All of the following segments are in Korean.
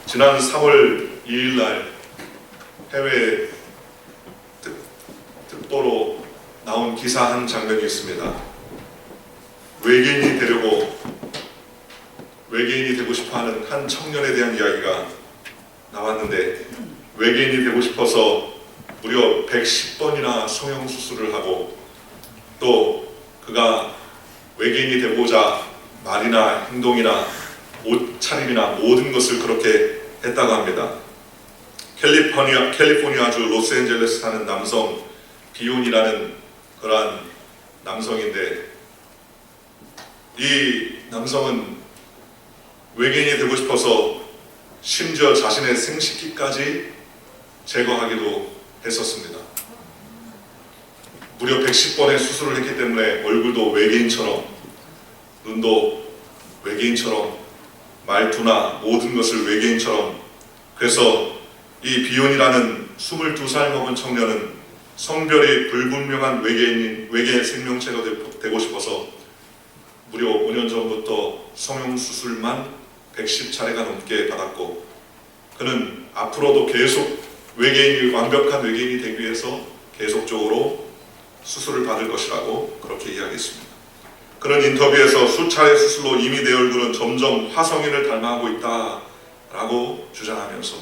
지난 3월 2일 날 해외 특보로 나온 기사 한 장면이 있습니다. 외계인이 되고 싶어하는 한 청년에 대한 이야기가 나왔는데, 외계인이 되고 싶어서 무려 110번이나 성형수술을 하고, 또 그가 외계인이 되고자 말이나 행동이나 옷차림이나 모든 것을 그렇게 했다고 합니다. 캘리포니아주 로스앤젤레스 사는 남성 비온이라는 그러한 남성인데, 이 남성은 외계인이 되고 싶어서 심지어 자신의 생식기까지 제거하기도 했었습니다. 무려 110번의 수술을 했기 때문에 얼굴도 외계인처럼, 눈도 외계인처럼, 말투나 모든 것을 외계인처럼. 그래서 이 비온이라는 22살 먹은 청년은 성별이 불분명한 외계 생명체가 되고 싶어서 무려 5년 전부터 성형수술만 110차례가 넘게 받았고, 그는 앞으로도 계속 완벽한 외계인이 되기 위해서 계속적으로 수술을 받을 것이라고 그렇게 이야기했습니다. 그런 인터뷰에서 수차례 수술로 이미 내 얼굴은 점점 화성인을 닮아가고 있다라고 주장하면서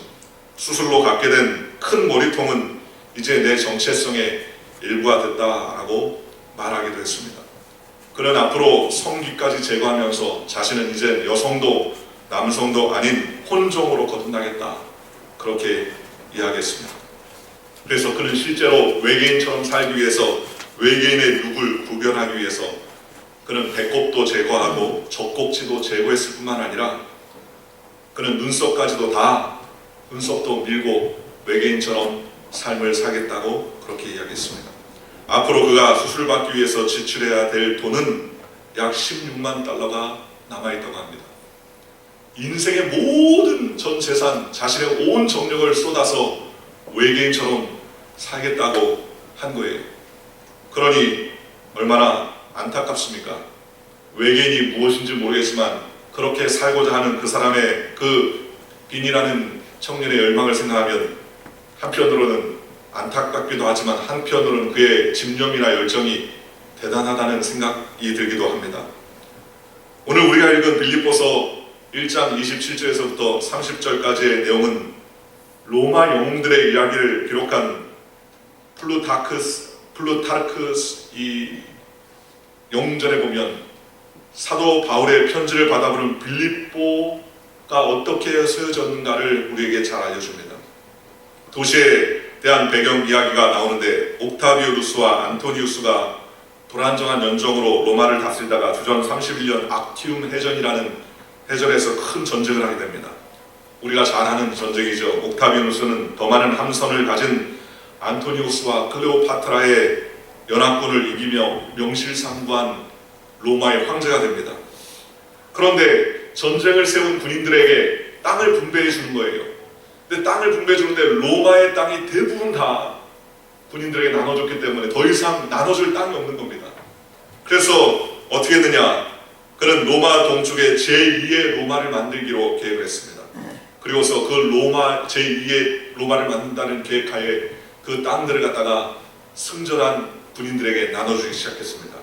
수술로 갖게 된 큰 머리통은 이제 내 정체성의 일부가 됐다라고 말하기도 했습니다. 그는 앞으로 성기까지 제거하면서 자신은 이제 여성도 남성도 아닌 혼종으로 거듭나겠다, 그렇게 이야기했습니다. 그래서 그는 실제로 외계인처럼 살기 위해서, 외계인의 룩을 구별하기 위해서 그는 배꼽도 제거하고 젖꼭지도 제거했을 뿐만 아니라 그는 눈썹까지도 다, 눈썹도 밀고 외계인처럼 삶을 살겠다고 그렇게 이야기했습니다. 앞으로 그가 수술을 받기 위해서 지출해야 될 돈은 약 16만 달러가 남아있다고 합니다. 인생의 모든 전 재산, 자신의 온 정력을 쏟아서 외계인처럼 살겠다고 한 거예요. 그러니 얼마나 안타깝습니까? 외계인이 무엇인지 모르겠지만 그렇게 살고자 하는 그 사람의, 그 빈이라는 청년의 열망을 생각하면 한편으로는 안타깝기도 하지만 한편으로는 그의 집념이나 열정이 대단하다는 생각이 들기도 합니다. 오늘 우리가 읽은 빌립보서 1장 27절에서부터 30절까지의 내용은 로마 영웅들의 이야기를 기록한 플루타르크스 이 영웅전에 보면 사도 바울의 편지를 받아 부른 빌립보가 어떻게 쓰여졌는가를 우리에게 잘 알려줍니다. 도시에 대한 배경 이야기가 나오는데, 옥타비우스와 안토니우스가 불안정한 연정으로 로마를 다스리다가 주전 31년 악티움 해전이라는 해전에서 큰 전쟁을 하게 됩니다. 우리가 잘 아는 전쟁이죠. 옥타비우스는 더 많은 함선을 가진 안토니우스와 클레오파트라의 연합군을 이기며 명실상부한 로마의 황제가 됩니다. 그런데 전쟁을 세운 군인들에게 땅을 분배해 주는 거예요. 근데 땅을 분배해 주는데 로마의 땅이 대부분 다 군인들에게 나눠줬기 때문에 더 이상 나눠줄 땅이 없는 겁니다. 그래서 어떻게 했느냐, 그는 로마 동쪽에 제2의 로마를 만들기로 계획을 했습니다. 그리고서 그 제2의 로마를 만든다는 계획하에 그 땅들을 갖다가 승전한 군인들에게 나눠주기 시작했습니다.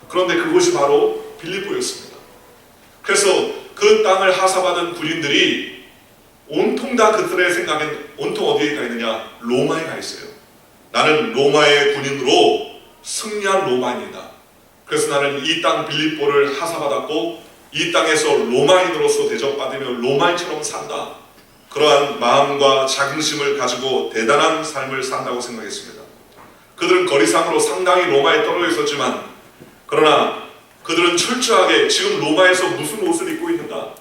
그런데 그곳이 바로 빌립보였습니다. 그래서 그 땅을 하사받은 군인들이 온통 다 그들의 생각엔 온통 어디에 가 있느냐, 로마에 가 있어요. 나는 로마의 군인으로 승리한 로마인이다. 그래서 나는 이 땅 빌립보를 하사받았고 이 땅에서 로마인으로서 대접받으며 로마인처럼 산다. 그러한 마음과 자긍심을 가지고 대단한 삶을 산다고 생각했습니다. 그들은 거리상으로 상당히 로마에 떨어져 있었지만, 그러나 그들은 철저하게 지금 로마에서 무슨 옷을 입고 있는가,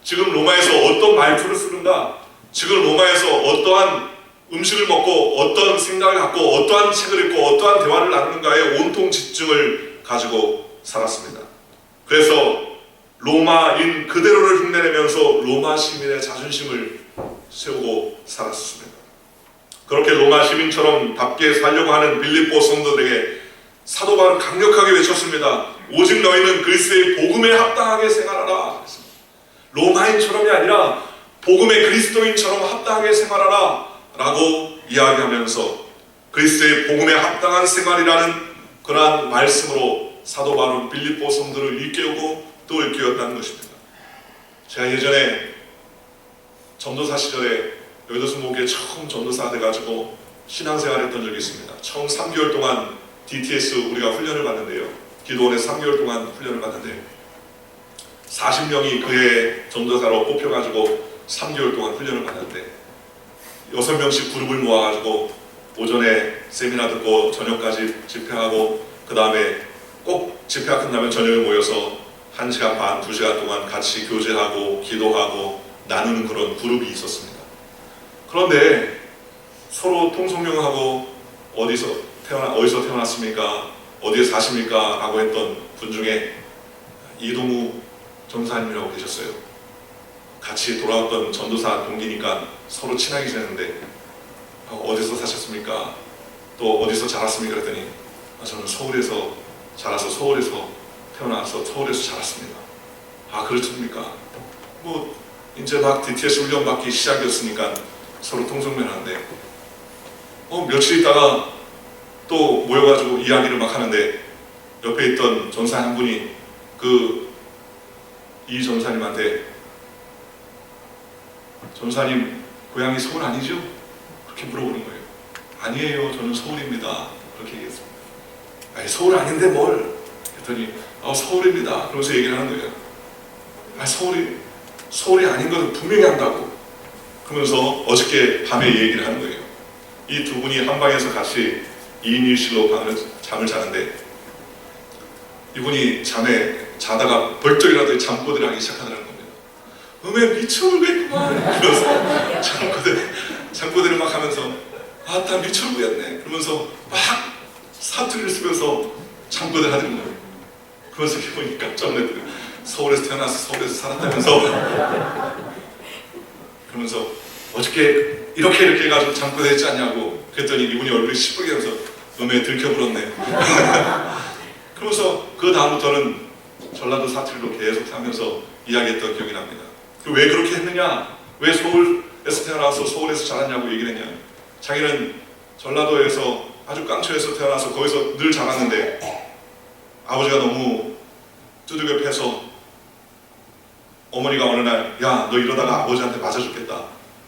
지금 로마에서 어떤 말투를 쓰는가, 지금 로마에서 어떠한 음식을 먹고 어떤 생각을 갖고 어떠한 책을 읽고 어떠한 대화를 나누는가에 온통 집중을 가지고 살았습니다. 그래서 로마인 그대로를 흉내내면서 로마 시민의 자존심을 세우고 살았습니다. 그렇게 로마 시민처럼 답게 살려고 하는 빌립보 성도들에게 사도 바울은 강력하게 외쳤습니다. 오직 너희는 그리스도의 복음에 합당하게 생활하라. 로마인처럼이 아니라 복음의 그리스도인처럼 합당하게 생활하라 라고 이야기하면서 그리스도의 복음에 합당한 생활이라는 그러한 말씀으로 사도 바울은 빌립보 성도를 일깨우고 또 일깨웠다는 것입니다. 제가 예전에 전도사 시절에 여의도 목에 처음 전도사 돼가지고 신앙생활 했던 적이 있습니다. 처음 3개월 동안 DTS 우리가 훈련을 받는데요. 기도원에서 3개월 동안 훈련을 받는데 40명이 그해 전도사로 뽑혀가지고 3개월 동안 훈련을 받는데 6명씩 그룹을 모아가지고 오전에 세미나 듣고 저녁까지 집회하고 그 다음에 꼭 집회가 끝나면 저녁에 모여서 1시간 반, 2시간 동안 같이 교제하고 기도하고 나누는 그런 그룹이 있었습니다. 그런데 서로 통성명하고 어디서 태어났습니까? 어디에 사십니까? 라고 했던 분 중에 이동우 전사님이라고 계셨어요. 같이 돌아왔던 전도사 동기니까 서로 친하게 지냈는데 어디서 사셨습니까? 또 어디서 자랐습니까? 그랬더니 저는 서울에서 자라서 서울에서 태어나서 서울에서 자랐습니다. 아 그렇습니까? 뭐 이제 막 DTS 훈련 받기 시작이었으니까 서로 통성명하는데 며칠 있다가 또 모여가지고 이야기를 막 하는데 옆에 있던 전사 한 분이 이 전사님한테 전사님 고향이 서울 아니죠? 그렇게 물어보는 거예요. 아니에요, 저는 서울입니다. 그렇게 얘기했습니다. 아니 서울 아닌데 뭘? 했더니 서울입니다. 그러면서 얘기를 하는 거예요. 서울이 아닌 것은 분명히 한다고. 그러면서 어저께 밤에 얘기를 하는 거예요. 이 두 분이 한 방에서 같이 2인 1실로 잠을 자는데 이분이 자다가 벌떡 일어나더니 잠꼬대를 하기 시작하더라는 겁니다. 음에 미쳐버리겠구만. 그러면서 잠꼬대를 막 하면서 나 미쳐버렸네. 그러면서 막 사투리를 쓰면서 잠꼬대를 하는 거예요. 그러면서 기분이 깜짝 놀랐더니 서울에서 태어나서 서울에서 살았다면서 그러면서 어저께 이렇게 해가지고 잠꼬대 했지 않냐고 그랬더니 이분이 얼굴이 시뻘게 하면서 음에 들켜불었네. 그러면서 그 다음부터는 전라도 사투리로 계속 하면서 이야기했던 기억이 납니다. 왜 그렇게 했느냐? 왜 서울에서 태어나서 서울에서 자랐냐고 얘기를 했냐? 자기는 전라도에서 아주 깡초에서 태어나서 거기서 늘 자랐는데 아버지가 너무 두들겨 패서 어머니가 어느 날 야, 너 이러다가 아버지한테 맞아 죽겠다.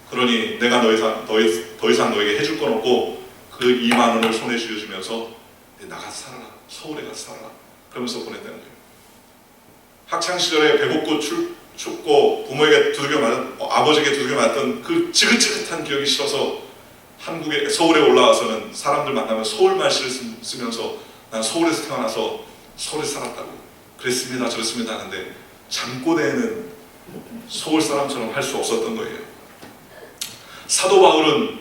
그러니 내가 더 이상 너에게 해줄 건 없고 그 2만 원을 손에 쥐어주면서 나가서 살아라. 서울에 가서 살아라. 그러면서 보냈다는 거예요. 학창시절에 배고프고 춥고 부모에게 아버지에게 두들겨 맞았던 그 지긋지긋한 기억이 싫어서 서울에 올라와서는 사람들 만나면 서울 말씨를 쓰면서 난 서울에서 태어나서 서울에서 살았다고 그랬습니다 저랬습니다 하는데 잠꼬대는 서울 사람처럼 할 수 없었던 거예요. 사도 바울은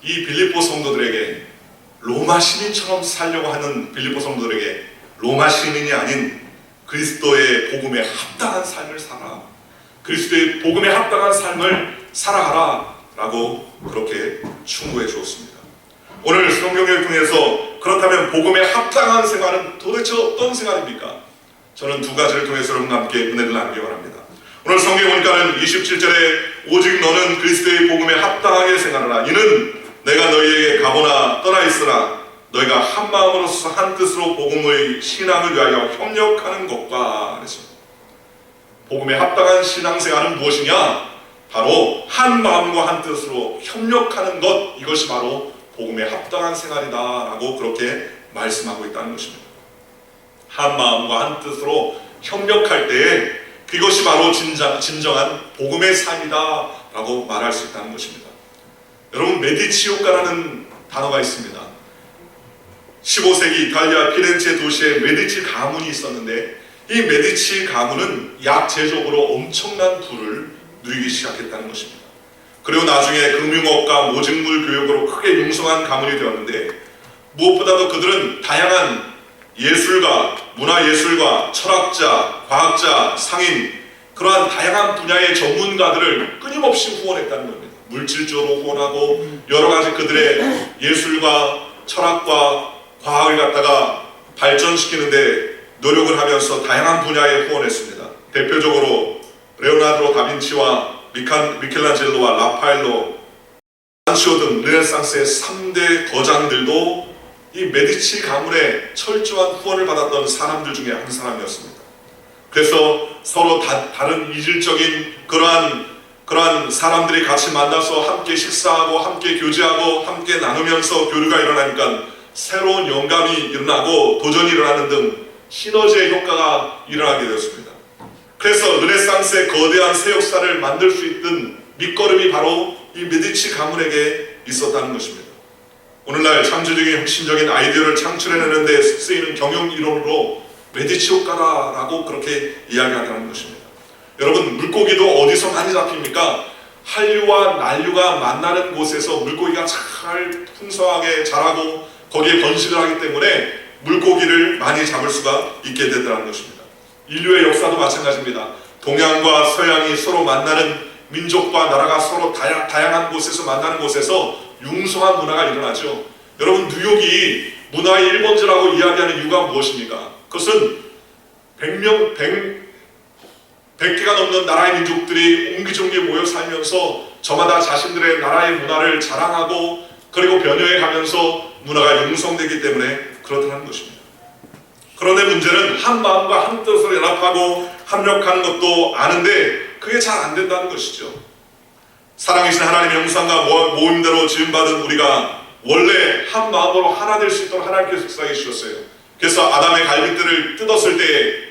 이 빌립보 성도들에게 로마 시민처럼 살려고 하는 빌립보 성도들에게 로마 시민이 아닌 그리스도의 복음에 합당한 삶을 살아, 그리스도의 복음에 합당한 삶을 살아가라 라고 그렇게 충고해 주었습니다. 오늘 성경을 통해서 그렇다면 복음에 합당한 생활은 도대체 어떤 생활입니까? 저는 두 가지를 통해서 여러분과 함께 은혜를 나누기 원합니다. 오늘 성경에 보니까는 27절에 오직 너는 그리스도의 복음에 합당하게 생활하라. 이는 내가 너희에게 가보나 떠나 있으나 너희가 한 마음으로서 한 뜻으로 복음의 신앙을 위하여 협력하는 것과 그랬습니다. 복음에 합당한 신앙생활은 무엇이냐? 바로 한 마음과 한 뜻으로 협력하는 것, 이것이 바로 복음에 합당한 생활이다 라고 그렇게 말씀하고 있다는 것입니다. 한 마음과 한 뜻으로 협력할 때에 그것이 바로 진정한 복음의 삶이다 라고 말할 수 있다는 것입니다. 여러분, 메디치 효과라는 단어가 있습니다. 15세기 이탈리아 피렌체 도시에 메디치 가문이 있었는데 이 메디치 가문은 약 제조업으로 엄청난 부를 누리기 시작했다는 것입니다. 그리고 나중에 금융업과 모직물 교육으로 크게 융성한 가문이 되었는데 무엇보다도 그들은 다양한 예술가, 문화예술가, 철학자, 과학자, 상인 그러한 다양한 분야의 전문가들을 끊임없이 후원했다는 겁니다. 물질적으로 후원하고 여러 가지 그들의 예술과 철학과 과학을 갖다가 발전시키는데 노력을 하면서 다양한 분야에 후원했습니다. 대표적으로 레오나르도 다빈치와 미켈란젤로와 라파엘로, 산치오 등 르네상스의 3대 거장들도 이 메디치 가문의 철저한 후원을 받았던 사람들 중에 한 사람이었습니다. 그래서 서로 다른 이질적인 그러한 사람들이 같이 만나서 함께 식사하고 함께 교제하고 함께 나누면서 교류가 일어나니까 새로운 영감이 일어나고 도전이 일어나는 등 시너지의 효과가 일어나게 되었습니다. 그래서 르네상스의 거대한 새 역사를 만들 수 있던 밑거름이 바로 이 메디치 가문에게 있었다는 것입니다. 오늘날 창조적인 혁신적인 아이디어를 창출해내는 데 쓰이는 경영 이론으로 메디치 효과라고 그렇게 이야기한다는 것입니다. 여러분, 물고기도 어디서 많이 잡힙니까? 한류와 난류가 만나는 곳에서 물고기가 잘 풍성하게 자라고 거기에 번식을 하기 때문에 물고기를 많이 잡을 수가 있게 되더라는 것입니다. 인류의 역사도 마찬가지입니다. 동양과 서양이 서로 만나는, 민족과 나라가 서로 다양한 곳에서 만나는 곳에서 융성한 문화가 일어나죠. 여러분, 뉴욕이 문화의 1번지라고 이야기하는 이유가 무엇입니까? 그것은 100개가 넘는 나라의 민족들이 옹기종기 모여 살면서 저마다 자신들의 나라의 문화를 자랑하고 그리고 변형해 가면서 문화가 융성되기 때문에 그렇다는 것입니다. 그런데 문제는 한 마음과 한 뜻으로 연합하고 합력하는 것도 아는데 그게 잘 안 된다는 것이죠. 사랑이신 하나님의 형상과 모임대로 지음받은 우리가 원래 한 마음으로 하나 될 수 있도록 하나님께서 역사해 주셨어요. 그래서 아담의 갈빗대를 뜯었을 때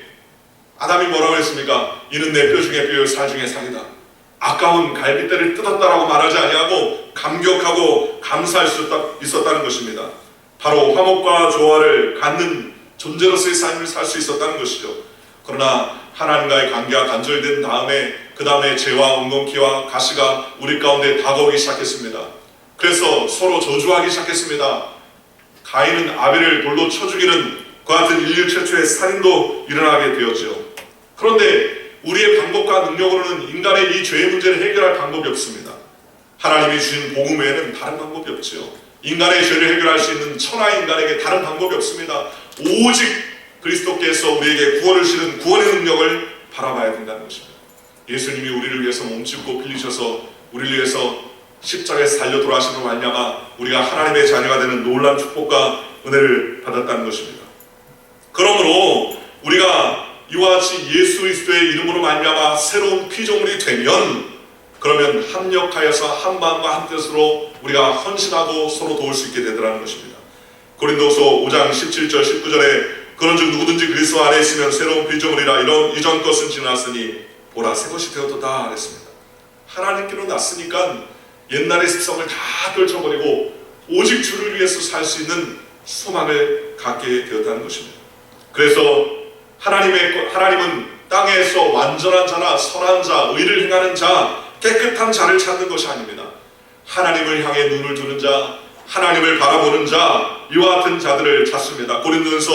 아담이 뭐라고 했습니까? 이는 내 뼈 중에 뼈요 살 중에 살이다. 아까운 갈빗대를 뜯었다라고 말하지 아니하고 감격하고 감사할 수 있었다는 것입니다. 바로 화목과 조화를 갖는 존재로서의 삶을 살 수 있었다는 것이죠. 그러나 하나님과의 관계가 단절된 다음에 그 다음에 죄와 엉겅퀴와 가시가 우리 가운데 다가오기 시작했습니다. 그래서 서로 저주하기 시작했습니다. 가인은 아벨을 돌로 쳐 죽이는 그와 같은 인류 최초의 살인도 일어나게 되었죠. 그런데 우리의 방법과 능력으로는 인간의 이 죄의 문제를 해결할 방법이 없습니다. 하나님이 주신 복음 외에는 다른 방법이 없죠. 인간의 죄를 해결할 수 있는 천하 인간에게 다른 방법이 없습니다. 오직 그리스도께서 우리에게 구원을 주시는 구원의 능력을 바라봐야 된다는 것입니다. 예수님이 우리를 위해서 몸짓고 빌리셔서 우리를 위해서 십자가에서 달려 돌아가심으로 말미암아 우리가 하나님의 자녀가 되는 놀라운 축복과 은혜를 받았다는 것입니다. 그러므로 우리가 이와 같이 예수 그리스도의 이름으로 말미암아 새로운 피조물이 되면 그러면 합력하여서 한 마음과 한 뜻으로 우리가 헌신하고 서로 도울 수 있게 되더라는 것입니다. 고린도서 5장 17절 19절에 그런즉 누구든지 그리스도 안에 있으면 새로운 피조물이라 이전 것은 지났으니 보라 새 것이 되었도다 그랬습니다. 하나님께로 났으니까 옛날의 습성을 다 떨쳐버리고 오직 주를 위해서 살 수 있는 소망을 갖게 되었다는 것입니다. 그래서 하나님은 땅에서 완전한 자나 선한 자, 의를 행하는 자, 깨끗한 자를 찾는 것이 아닙니다. 하나님을 향해 눈을 두는 자, 하나님을 바라보는 자, 이와 같은 자들을 찾습니다. 고린도전서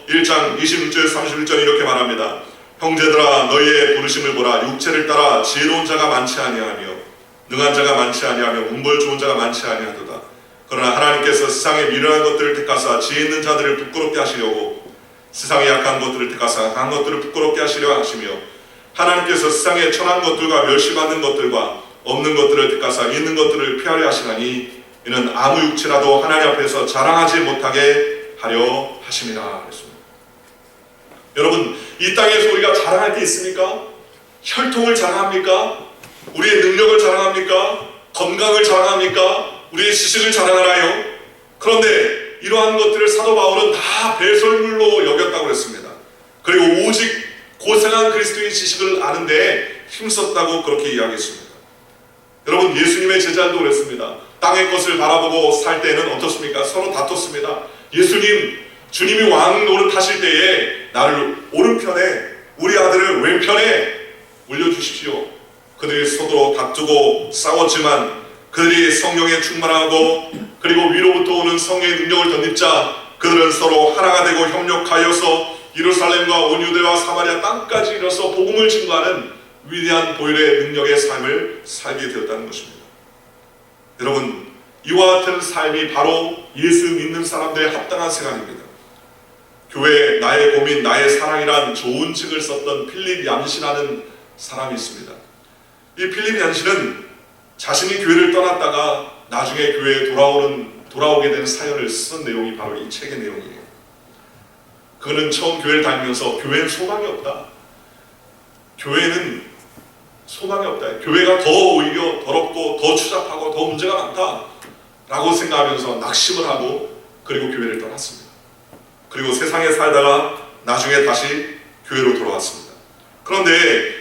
1장 26절 31절 이렇게 말합니다. 형제들아 너희의 부르심을 보라. 육체를 따라 지혜로운 자가 많지 아니하며 능한 자가 많지 아니하며 문벌 좋은 자가 많지 아니하도다. 그러나 하나님께서 세상의 미련한 것들을 택하사 지혜 있는 자들을 부끄럽게 하시려고 세상의 약한 것들을 택하사 강한 것들을 부끄럽게 하시려 하시며 하나님께서 세상의 천한 것들과 멸시받는 것들과 없는 것들을 택하사 있는 것들을 피하려 하시나니 이는 아무 육체라도 하나님 앞에서 자랑하지 못하게 하려 하심이라 그랬습니다. 여러분, 이 땅에서 우리가 자랑할 게 있습니까? 혈통을 자랑합니까? 우리의 능력을 자랑합니까? 건강을 자랑합니까? 우리의 지식을 자랑하나요? 그런데 이러한 것들을 사도 바울은 다 배설물로 여겼다고 했습니다. 그리고 오직 고생한 그리스도의 지식을 아는데 힘썼다고 그렇게 이야기했습니다. 여러분, 예수님의 제자들도 그랬습니다. 땅의 것을 바라보고 살 때에는 어떻습니까? 서로 다퉜습니다. 주님이 왕 노릇하실 때에 나를 오른편에 우리 아들을 왼편에 올려주십시오. 그들이 서로 다투고 싸웠지만 그들이 성령에 충만하고 그리고 위로부터 오는 성령의 능력을 덧입자 그들은 서로 하나가 되고 협력하여서 예루살렘과 온 유대와 사마리아 땅까지 이뤄서 복음을 증거하는 위대한 보혈의 능력의 삶을 살게 되었다는 것입니다. 여러분, 이와 같은 삶이 바로 예수 믿는 사람들의 합당한 생활입니다. 교회에 나의 고민, 나의 사랑이란 좋은 책을 썼던 필립 얌시라는 사람이 있습니다. 이 필립 얀시는 자신이 교회를 떠났다가 나중에 교회에 돌아오게 된 사연을 쓴 내용이 바로 이 책의 내용이에요. 그는 처음 교회를 다니면서 교회는 소망이 없다. 교회는 소망이 없다. 교회가 더 오히려 더럽고 더 추잡하고 더 문제가 많다 라고 생각하면서 낙심을 하고 그리고 교회를 떠났습니다. 그리고 세상에 살다가 나중에 다시 교회로 돌아왔습니다. 그런데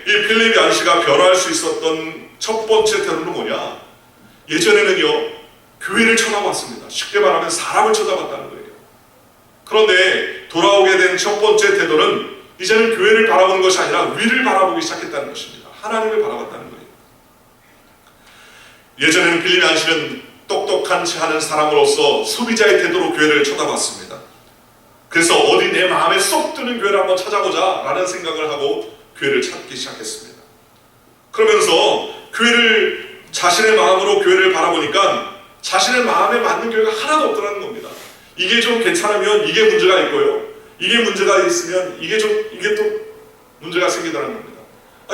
이 필립 얀시가 변화할 수 있었던 첫 번째 태도는 뭐냐? 예전에는요, 교회를 쳐다봤습니다. 쉽게 말하면 사람을 쳐다봤다는 거예요. 그런데 돌아오게 된 첫 번째 태도는 이제는 교회를 바라보는 것이 아니라 위를 바라보기 시작했다는 것입니다. 하나님을 바라봤다는 거예요. 예전에는 필립 얀시는 똑똑한 체 하는 사람으로서 소비자의 태도로 교회를 쳐다봤습니다. 그래서 어디 내 마음에 쏙 드는 교회를 한번 찾아보자 라는 생각을 하고 교회를 찾기 시작했습니다. 그러면서 자신의 마음으로 교회를 바라보니까 자신의 마음에 맞는 교회가 하나도 없더라는 겁니다. 이게 좀 괜찮으면 이게 문제가 있고요, 이게 문제가 있으면 이게 또 문제가 생기더라는 겁니다.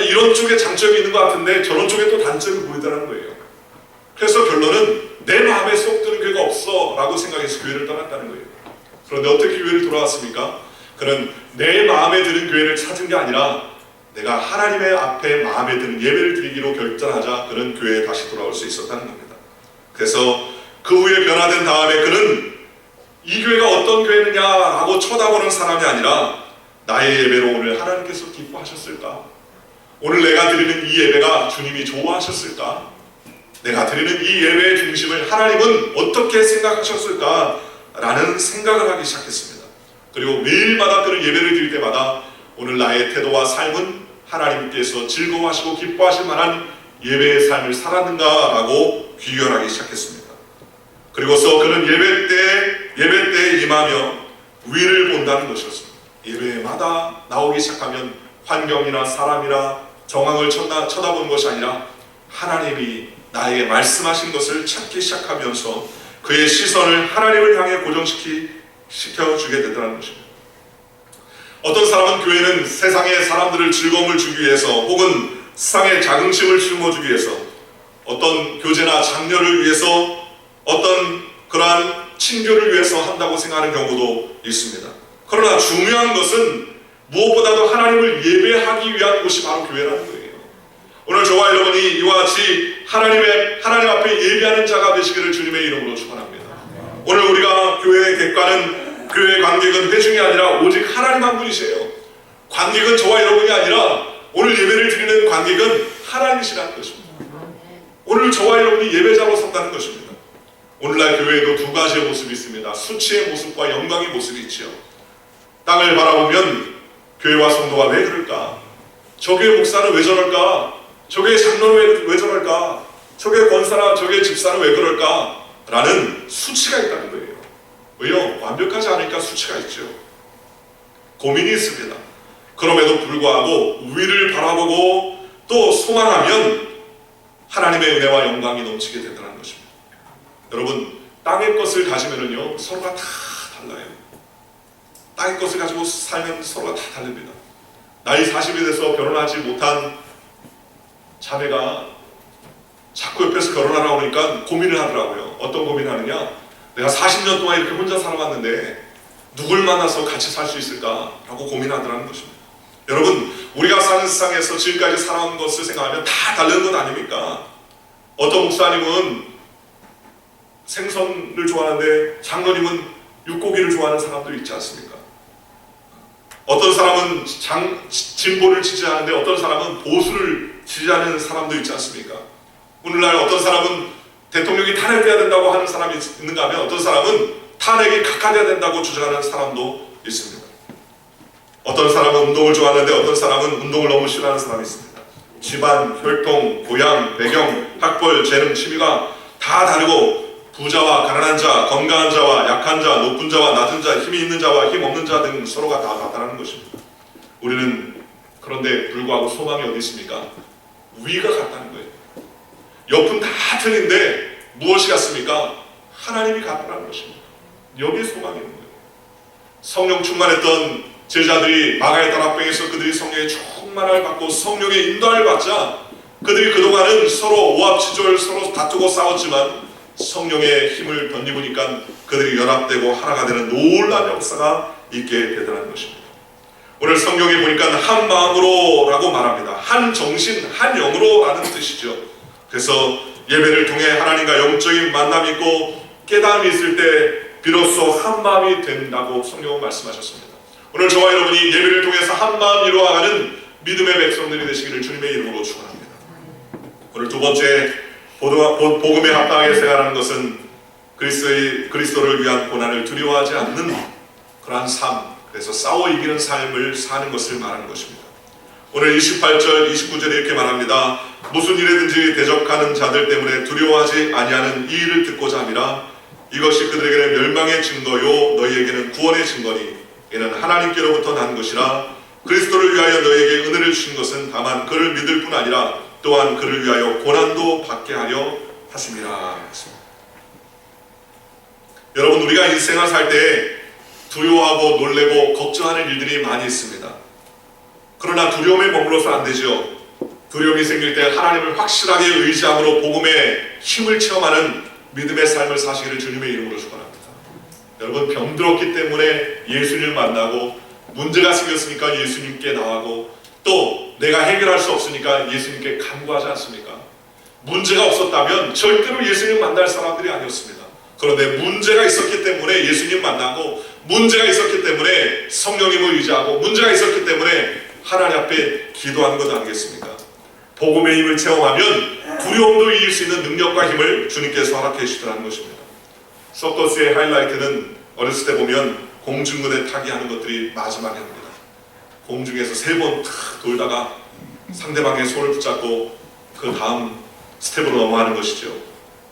이런 쪽에 장점이 있는 것 같은데 저런 쪽에 또 단점이 보이더라는 거예요. 그래서 결론은 내 마음에 쏙 드는 교회가 없어 라고 생각해서 교회를 떠났다는 거예요. 그런데 어떻게 교회를 돌아왔습니까? 그는 내 마음에 드는 교회를 찾은 게 아니라 내가 하나님의 앞에 마음에 드는 예배를 드리기로 결단하자 그는 교회에 다시 돌아올 수 있었다는 겁니다. 그래서 그 후에 변화된 다음에 그는 이 교회가 어떤 교회느냐라고 쳐다보는 사람이 아니라 나의 예배로 오늘 하나님께서 기뻐하셨을까? 오늘 내가 드리는 이 예배가 주님이 좋아하셨을까? 내가 드리는 이 예배의 중심을 하나님은 어떻게 생각하셨을까? 라는 생각을 하기 시작했습니다. 그리고 매일마다 그런 예배를 드릴 때마다 오늘 나의 태도와 삶은 하나님께서 즐거워하시고 기뻐하실 만한 예배의 삶을 살았는가 라고 귀결하기 시작했습니다. 그리고서 그는 예배 때에 임하며 위를 본다는 것이었습니다. 예배마다 나오기 시작하면 환경이나 사람이나 정황을 쳐다보는 것이 아니라 하나님이 나에게 말씀하신 것을 찾기 시작하면서 그의 시선을 하나님을 향해 고정시켜주게 되더라는 것입니다. 어떤 사람은 교회는 세상의 사람들을 즐거움을 주기 위해서 혹은 세상의 자긍심을 심어주기 위해서 어떤 교제나 장려를 위해서 어떤 그러한 친교를 위해서 한다고 생각하는 경우도 있습니다. 그러나 중요한 것은 무엇보다도 하나님을 예배하기 위한 곳이 바로 교회라는 거예요. 오늘 저와 여러분이 이와 같이 하나님 앞에 예배하는 자가 되시기를 주님의 이름으로 축원합니다. 오늘 우리가 교회의 객관은 교회의 관객은 회중이 아니라 오직 하나님 한 분이세요. 관객은 저와 여러분이 아니라 오늘 예배를 드리는 관객은 하나님이시라는 것입니다. 오늘 저와 여러분이 예배자로 섰다는 것입니다. 오늘날 교회에도 두 가지의 모습이 있습니다. 수치의 모습과 영광의 모습이 있지요. 땅을 바라보면 교회와 성도가 왜 그럴까? 저 교회 목사는 왜 저럴까? 저 교회 장로는 왜 저럴까? 저 교회 권사나 저 교회 집사는 왜 그럴까? 라는 수치가 있다는 거예요. 왜요? 완벽하지 않으니까 수치가 있죠. 고민이 있습니다. 그럼에도 불구하고 위를 바라보고 또 소망하면 하나님의 은혜와 영광이 넘치게 되더라는 것입니다. 여러분, 땅의 것을 가지면은요 서로가 다 달라요. 땅의 것을 가지고 살면 서로가 다 다릅니다. 나이 40이 돼서 결혼하지 못한 자매가 자꾸 옆에서 결혼하라고 하니까 고민을 하더라고요. 어떤 고민을 하느냐? 내가 40년 동안 이렇게 혼자 살아왔는데 누굴 만나서 같이 살 수 있을까? 라고 고민하더라는 것입니다. 여러분, 우리가 사는 세상에서 지금까지 살아온 것을 생각하면 다 다른 것 아닙니까? 어떤 목사님은 생선을 좋아하는데 장로님은 육고기를 좋아하는 사람도 있지 않습니까? 어떤 사람은 진보를 지지하는데 어떤 사람은 보수를 지지하는 사람도 있지 않습니까? 오늘날 어떤 사람은 대통령이 탄핵돼야 된다고 하는 사람이 있는가 하면 어떤 사람은 탄핵이 각하돼야 된다고 주장하는 사람도 있습니다. 어떤 사람은 운동을 좋아하는데 어떤 사람은 운동을 너무 싫어하는 사람이 있습니다. 집안, 혈통, 고향, 배경, 학벌, 재능, 취미가 다 다르고 부자와 가난한 자, 건강한 자와 약한 자, 높은 자와 낮은 자, 힘이 있는 자와 힘 없는 자 등 서로가 다 같다는 것입니다. 우리는 그런데 불구하고 소망이 어디 있습니까? 위가 같다는 거예요. 옆은 다 틀린데 무엇이 같습니까? 하나님이 같다는 것입니다. 여기에 소망이 있는 거예요. 성령 충만했던 제자들이 마가의 다락방에서 그들이 성령의 충만을 받고 성령의 인도를 받자 그들이 그동안은 서로 오합지졸, 서로 다투고 싸웠지만 성령의 힘을 덧입으니까 그들이 연합되고 하나가 되는 놀라운 역사가 있게 되더라는 것입니다. 오늘 성경에 보니까 한 마음으로 라고 말합니다. 한 정신, 한 영으로 라는 뜻이죠. 그래서 예배를 통해 하나님과 영적인 만남이 있고 깨달음이 있을 때 비로소 한 마음이 된다고 성경은 말씀하셨습니다. 오늘 저와 여러분이 예배를 통해서 한 마음 이루어가는 믿음의 백성들이 되시기를 주님의 이름으로 축원합니다. 오늘 두 번째 복음에 합당하게 생활하는 것은 그리스도를 위한 고난을 두려워하지 않는 그러한 삶, 그래서 싸워 이기는 삶을 사는 것을 말하는 것입니다. 오늘 28절, 29절에 이렇게 말합니다. 무슨 일에든지 대적하는 자들 때문에 두려워하지 아니하는 이 일을 듣고자 함이라. 이것이 그들에게는 멸망의 증거요 너희에게는 구원의 증거니 이는 하나님께로부터 난 것이라. 그리스도를 위하여 너희에게 은혜를 주신 것은 다만 그를 믿을 뿐 아니라 또한 그를 위하여 고난도 받게 하려 하심이라. 여러분, 우리가 인생을 살 때 두려워하고 놀래고 걱정하는 일들이 많이 있습니다. 그러나 두려움에 머물러서 안 되죠. 두려움이 생길 때 하나님을 확실하게 의지함으로 복음의 힘을 체험하는 믿음의 삶을 사시기를 주님의 이름으로 축원합니다. 여러분, 병들었기 때문에 예수님을 만나고 문제가 생겼으니까 예수님께 나가고 또 내가 해결할 수 없으니까 예수님께 간구하지 않습니까? 문제가 없었다면 절대로 예수님 만날 사람들이 아니었습니다. 그런데 문제가 있었기 때문에 예수님 만나고 문제가 있었기 때문에 성령님을 의지하고 문제가 있었기 때문에 하나님 앞에 기도하는 것 아니겠습니까? 복음의 힘을 체험하면 두려움도 이길 수 있는 능력과 힘을 주님께서 허락해 주시더라는 것입니다. 서커스의 하이라이트는 어렸을 때 보면 공중근에 타기 하는 것들이 마지막에 합니다. 공중에서 3번 탁 돌다가 상대방의 손을 붙잡고 그 다음 스텝으로 넘어가는 것이죠.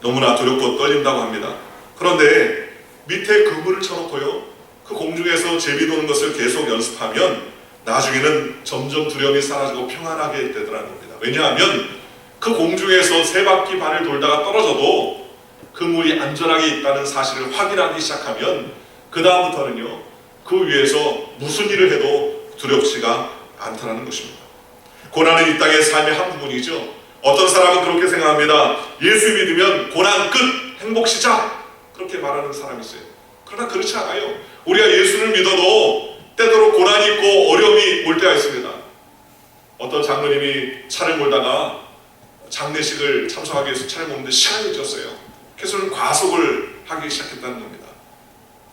너무나 두렵고 떨린다고 합니다. 그런데 밑에 그물을 쳐놓고요, 그 공중에서 제비 도는 것을 계속 연습하면 나중에는 점점 두려움이 사라지고 평안하게 되더라는 겁니다. 왜냐하면 그 공중에서 3바퀴 반을 돌다가 떨어져도 그물이 안전하게 있다는 사실을 확인하기 시작하면 그 다음부터는요, 그 위에서 무슨 일을 해도 두렵지가 않다는 것입니다. 고난은 이 땅의 삶의 한 부분이죠. 어떤 사람은 그렇게 생각합니다. 예수 믿으면 고난 끝, 행복 시작, 그렇게 말하는 사람이 있어요. 그러나 그렇지 않아요. 우리가 예수를 믿어도 때때로 고난이 있고 어려움이 올 때가 있습니다. 어떤 장로님이 차를 몰다가 장례식을 참석하기 위해서 차를 모는데 시간이 늦었어요. 그래서 과속을 하기 시작했다는 겁니다.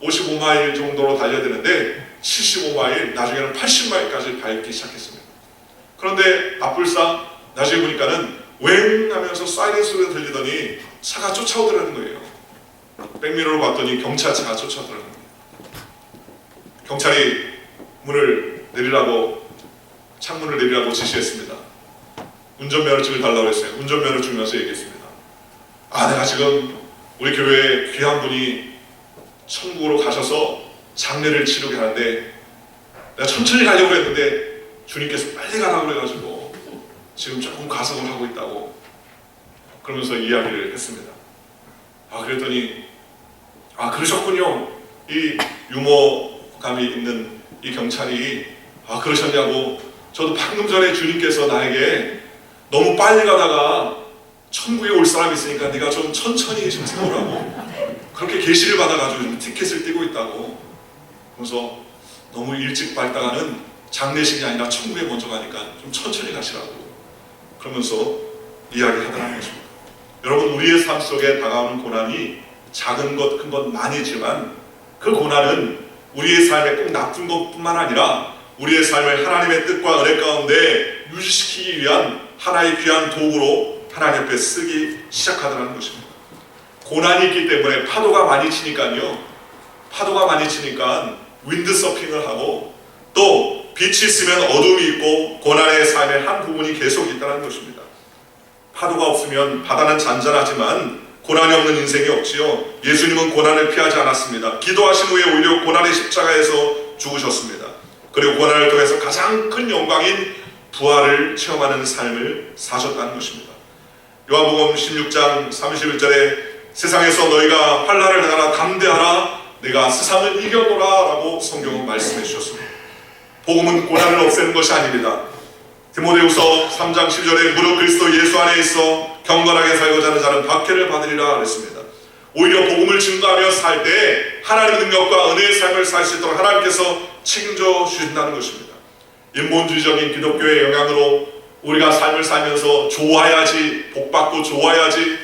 55마일 정도로 달려야 되는데 75마일, 나중에는 80마일까지 밟기 시작했습니다. 그런데 앞불상 나중에 보니까는 웽 하면서 사이렌 소리가 들리더니 차가 쫓아오더라는 거예요. 백미러로 봤더니 경찰차가 쫓아오더라는 겁니다. 경찰이 문을 내리라고, 창문을 내리라고 지시했습니다. 운전면허증을 달라고 했어요. 운전면허 주면서 얘기했습니다. 내가 지금 우리 교회에 귀한 분이 천국으로 가셔서 장례를 치르게 하는데 내가 천천히 가려고 했는데 주님께서 빨리 가라고 그래가지고 지금 조금 가속을 하고 있다고 그러면서 이야기를 했습니다. 그랬더니 그러셨군요. 이 유머감이 있는 이 경찰이 그러셨냐고, 저도 방금 전에 주님께서 나에게 너무 빨리 가다가 천국에 올 사람이 있으니까 네가 좀 천천히 좀 세우라고 그렇게 계시를 받아가지고 좀 티켓을 띄고 있다고. 그래서 너무 일찍 발당하는 장례식이 아니라 천국에 먼저 가니까 좀 천천히 가시라고 그러면서 이야기하더라는 것입니다. 여러분, 우리의 삶 속에 다가오는 고난이 작은 것, 큰 것 많이 있지만 그 고난은 우리의 삶에 꼭 나쁜 것뿐만 아니라 우리의 삶을 하나님의 뜻과 은혜 가운데 유지시키기 위한 하나의 귀한 도구로 하나님 앞에 쓰기 시작하더라는 것입니다. 고난이 있기 때문에 파도가 많이 치니까 윈드서핑을 하고 또 빛이 있으면 어둠이 있고 고난의 삶의 한 부분이 계속 있다는 것입니다. 파도가 없으면 바다는 잔잔하지만 고난이 없는 인생이 없지요. 예수님은 고난을 피하지 않았습니다. 기도하신 후에 오히려 고난의 십자가에서 죽으셨습니다. 그리고 고난을 통해서 가장 큰 영광인 부활을 체험하는 삶을 사셨다는 것입니다. 요한복음 16장 31절에 세상에서 너희가 환난을 당하나 담대하라, 내가 세상을 이겨노라 라고 성경은 말씀해 주셨습니다. 복음은 고난을 없애는 것이 아닙니다. 디모데후서 3장 10절에 무릇 그리스도 예수 안에 있어 경건하게 살고자 하는 자는 박해를 받으리라 그랬습니다. 오히려 복음을 증거하며 살 때 하나님의 능력과 은혜의 삶을 살 수 있도록 하나님께서 책임져 주신다는 것입니다. 인본주의적인 기독교의 영향으로 우리가 삶을 살면서 좋아야지, 복받고 좋아야지,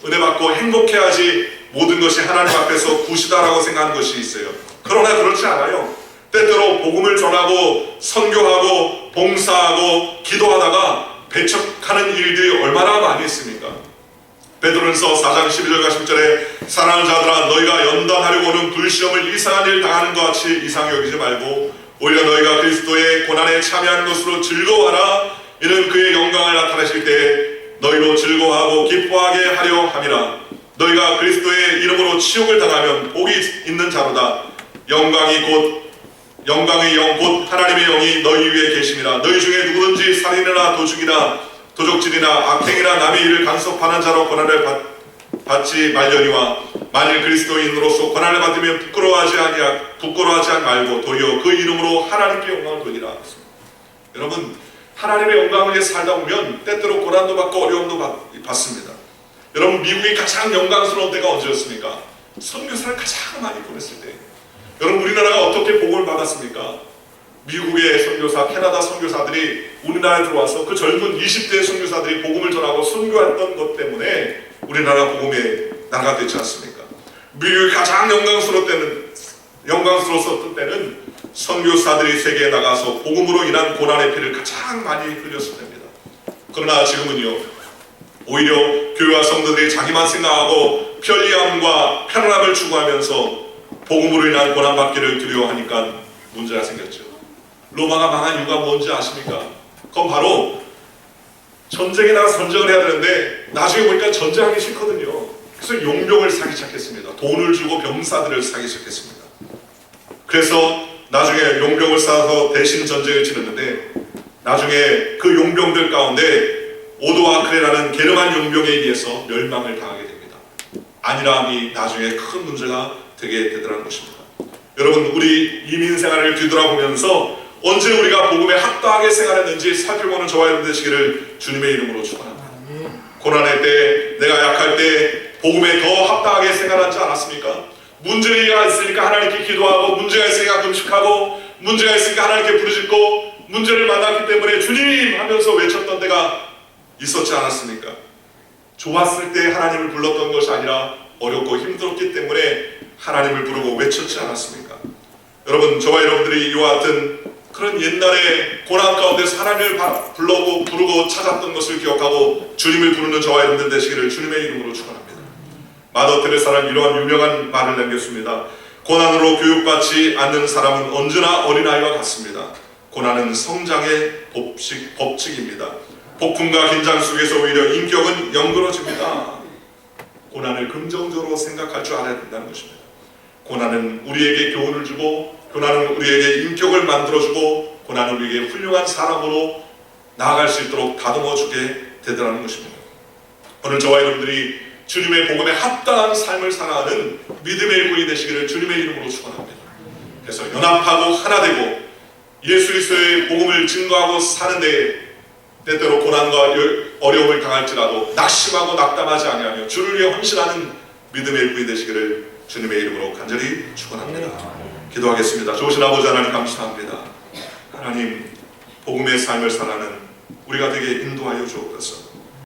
은혜받고 행복해야지 모든 것이 하나님 앞에서 굿이다라고 생각하는 것이 있어요. 그러나 그렇지 않아요. 때때로 복음을 전하고 선교하고 봉사하고 기도하다가 배척하는 일들이 얼마나 많이 있습니까? 베드로전서 4장 12절과 10절에 사랑하는 자들아 너희가 연단하려고 오는 불시험을 이상한 일 당하는 것 같이 이상히 여기지 말고 오히려 너희가 그리스도의 고난에 참여하는 것으로 즐거워하라. 이는 그의 영광을 나타내실 때 너희로 즐거워하고 기뻐하게 하려 함이라. 너희가 그리스도의 이름으로 치욕을 당하면 복이 있는 자로다. 영광의 영 곧 하나님의 영이 너희 위에 계심이라. 너희 중에 누구든지 살인이나 도둑이나 도적질이나 악행이나 남의 일을 간섭하는 자로 고난을 받지 말려니와 만일 그리스도인으로서 고난을 받으면 부끄러워하지 말고 도리어 그 이름으로 하나님께 영광을 돌리라. 여러분, 하나님의 영광을 위해 살다 보면 때때로 고난도 받고 어려움도 받습니다. 여러분, 미국이 가장 영광스러운 때가 언제였습니까? 선교사를 가장 많이 보냈을 때. 여러분, 우리나라가 어떻게 복음을 받았습니까? 미국의 선교사, 캐나다 선교사들이 우리나라에 들어와서 그 젊은 20대 선교사들이 복음을 전하고 선교했던 것 때문에 우리나라 복음의 나라가 되지 않습니까? 미국이 가장 영광스러웠던 때는 선교사들이 세계에 나가서 복음으로 인한 고난의 피를 가장 많이 흘렸을 때입니다. 그러나 지금은요, 오히려 교회와 성도들이 자기만 생각하고 편리함과 편안함을 추구하면서 복음으로 인한 고난받기를 두려워하니까 문제가 생겼죠. 로마가 망한 이유가 뭔지 아십니까? 그건 바로 전쟁에 나가 전쟁을 해야 되는데 나중에 보니까 전쟁하기 싫거든요. 그래서 용병을 사기 시작했습니다. 돈을 주고 병사들을 사기 시작했습니다. 그래서 나중에 용병을 사서 대신 전쟁을 치렀는데 나중에 그 용병들 가운데 오도아크레라는 게르만 용병에 의해서 멸망을 당하게 됩니다. 안일함이 나중에 큰 문제가 되게 되더라는 것입니다. 여러분, 우리 이민 생활을 뒤돌아보면서 언제 우리가 복음에 합당하게 생활했는지 살펴보는 저와 여러분 되시기를 주님의 이름으로 축원합니다. 고난의 때, 내가 약할 때 복음에 더 합당하게 생활하지 않았습니까? 문제가 있으니까 하나님께 기도하고, 문제가 있으니까 금식하고, 문제가 있으니까 하나님께 부르짖고, 문제를 만났기 때문에 주님 하면서 외쳤던 때가 있었지 않았습니까? 좋았을 때 하나님을 불렀던 것이 아니라 어렵고 힘들었기 때문에 하나님을 부르고 외쳤지 않았습니까? 여러분, 저와 여러분들이 이와 같은 그런 옛날에 고난 가운데서 하나님을 부르고 찾았던 것을 기억하고 주님을 부르는 저와 여러분들 되시기를 주님의 이름으로 축원합니다. 마더 테레사는 이러한 유명한 말을 남겼습니다. 고난으로 교육받지 않는 사람은 언제나 어린아이와 같습니다. 고난은 성장의 법칙입니다. 폭풍과 긴장 속에서 오히려 인격은 영그러집니다. 고난을 긍정적으로 생각할 줄 알아야 된다는 것입니다. 고난은 우리에게 교훈을 주고, 고난은 우리에게 인격을 만들어주고, 고난은 우리에게 훌륭한 사람으로 나아갈 수 있도록 다듬어주게 되더라는 것입니다. 오늘 저와 여러분들이 주님의 복음에 합당한 삶을 살아가는 믿음의 일꾼이 되시기를 주님의 이름으로 축원합니다. 그래서 연합하고 하나 되고 예수 그리스도의 복음을 증거하고 사는데 때때로 고난과 어려움을 당할지라도 낙심하고 낙담하지 아니하며 주를 위해 헌신하는 믿음의 일꾼이 되시기를 주님의 이름으로 간절히 축원합니다. 기도하겠습니다. 좋으신 아버지 하나님 감사합니다. 하나님, 복음의 삶을 살아가는 우리가 되게 인도하여 주옵소서.